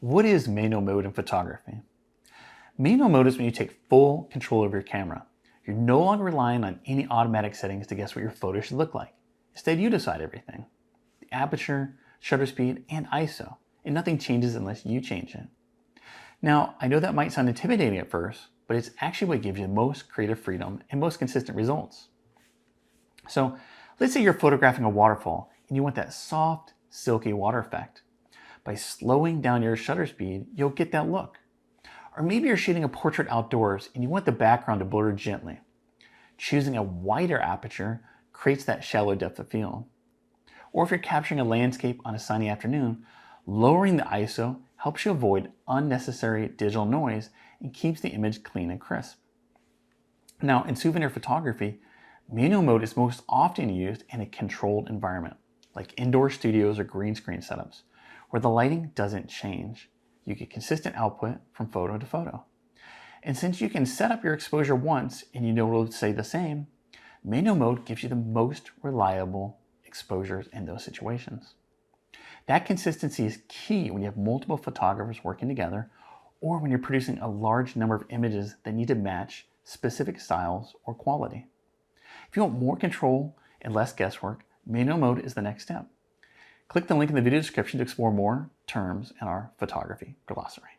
What is manual mode in photography? Manual mode is when you take full control of your camera. You're no longer relying on any automatic settings to guess what your photo should look like. Instead, you decide everything. The aperture, shutter speed, and ISO, and nothing changes unless you change it. Now, I know that might sound intimidating at first, but it's actually what gives you the most creative freedom and most consistent results. So, let's say you're photographing a waterfall and you want that soft, silky water effect. By slowing down your shutter speed, you'll get that look. Or maybe you're shooting a portrait outdoors and you want the background to blur gently. Choosing a wider aperture creates that shallow depth of field. Or if you're capturing a landscape on a sunny afternoon, lowering the ISO helps you avoid unnecessary digital noise and keeps the image clean and crisp. Now, in souvenir photography, manual mode is most often used in a controlled environment, like indoor studios or green screen setups, where the lighting doesn't change. You get consistent output from photo to photo. And since you can set up your exposure once and you know it'll stay the same, manual mode gives you the most reliable exposures in those situations. That consistency is key when you have multiple photographers working together or when you're producing a large number of images that need to match specific styles or quality. If you want more control and less guesswork, manual mode is the next step. Click the link in the video description to explore more terms in our photography glossary.